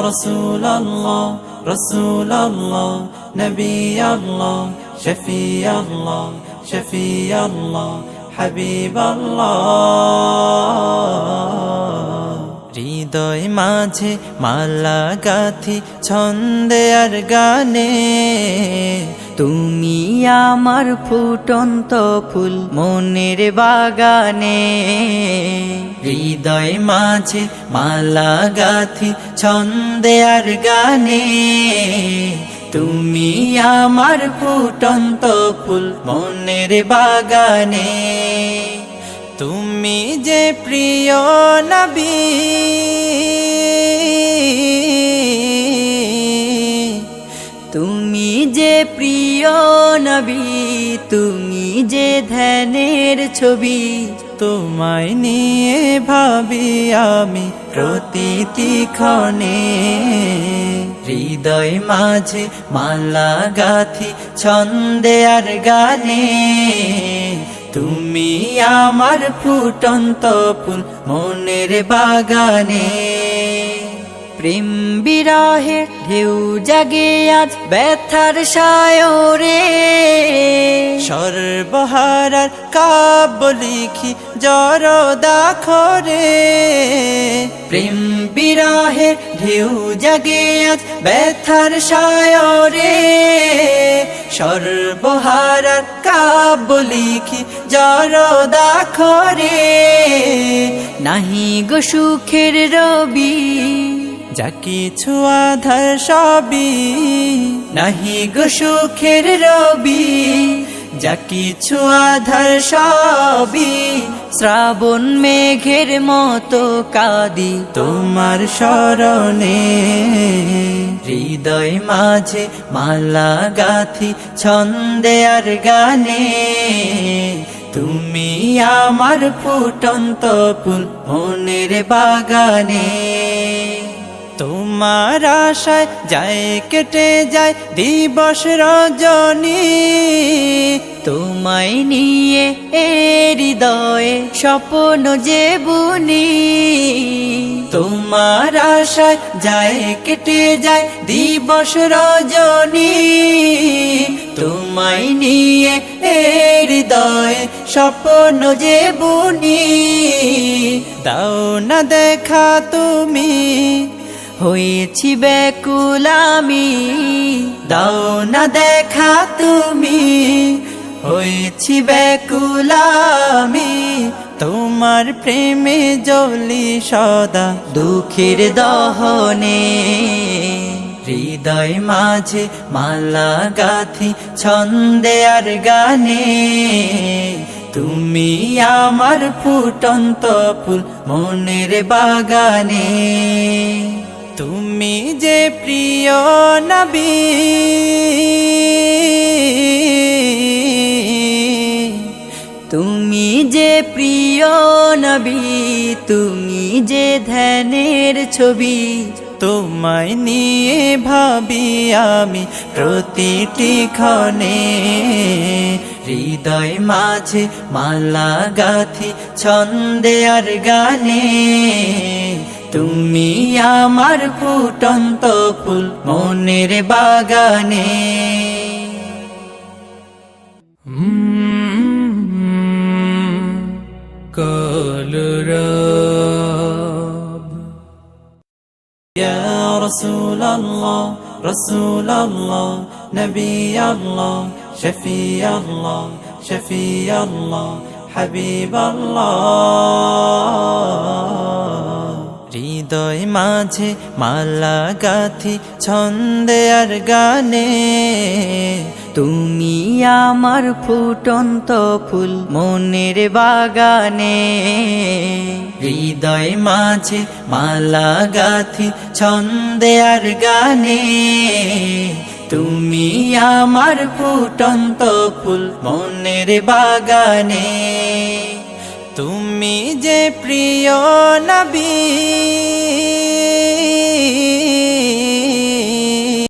رسول الله رسول الله نبي الله شفيع الله شفيع الله حبيب الله হৃদয় মাঝে মালা গাথি ছন্দে আর গানে তুমি আমার ফুটন্ত ফুল মনের বাগানে হৃদয় মাঝে মালা গাথি ছন্দে আর গানে তুমি আমার ফুটন্ত ফুল মনের বাগানে তুমি যে প্রিয় নবী তুমি যে প্রিয় নবী তুমি যে ধ্যানের ছবি তোমায় নিয়ে ভাবি আমি প্রতিটি ক্ষণে হৃদয় মাঝে মালা গাথি ছন্দে আর গানে তুমি আমার ফুটন্ত ফুল মনের বাগানে প্রেম বিরহে ঢেউ জাগে আজ ব্যথার সায়রে সর্বহারার কাব্য লিখি জরদাখরে প্রেম বিরহে ঢেউ জাগে আজ ব্যথার সায়রে সর্বহারার কাব্য লিখি জরদাখরে নাহি গো সুখের রবি যা কিছু আধার সবই নাহি গো সুখের রবি যা কিছু আধার সবই শ্রাবণ মেঘের মতো কাঁদি তোমার শরণে হৃদয় মাঝে মালা গাথি ছন্দে আর গানে তুমি আমার ফুটন্ত ফুল মনের বাগানে তোমার আশায় যায় কেটে যায় দিবস রজনী তোমায় নিয়ে এ হৃদয়ে স্বপ্ন যে বুনি তোমার আশায় যায় কেটে যায় দিবস রজনী তোমায় নিয়ে এ হৃদয়ে স্বপ্ন যে বুনি দাও না দেখা তুমি হয়েছি ব্যাকুল আমি দাও না দেখা তুমি হয়েছি ব্যাকুল আমি তোমার প্রেমে জ্বলি সদা দুঃখের দহনে হৃদয় মাঝে মালা গাথি ছন্দে আর গানে তুমি আমার ফুটন্ত ফুল মনের বাগানে তুমি যে প্রিয় নবী তুমি যে প্রিয় নবী তুমি যে ধ্যানের ছবি তোমায় নিয়ে ভাবি আমি প্রতিটি ক্ষণে হৃদয় মাঝে মালা গাথি ছন্দে আর গানে তুমি আমার ফুটন্ত ফুল মনের বাগানে কলরব ইয়া রাসূল আল্লাহ রাসূল আল্লাহ নবী আল্লাহ শফিع আল্লাহ শফিع আল্লাহ হাবিব আল্লাহ হৃদয় মাঝে মালা গাথি ছন্দে আর গানে তুমি আমার ফুটন্ত ফুল মনের বাগানে হৃদয় মাঝে মালা গাথি ছন্দে আর গানে তুমি আমার ফুটন্ত ফুল মনের বাগানে তুমি যে প্রিয় নবী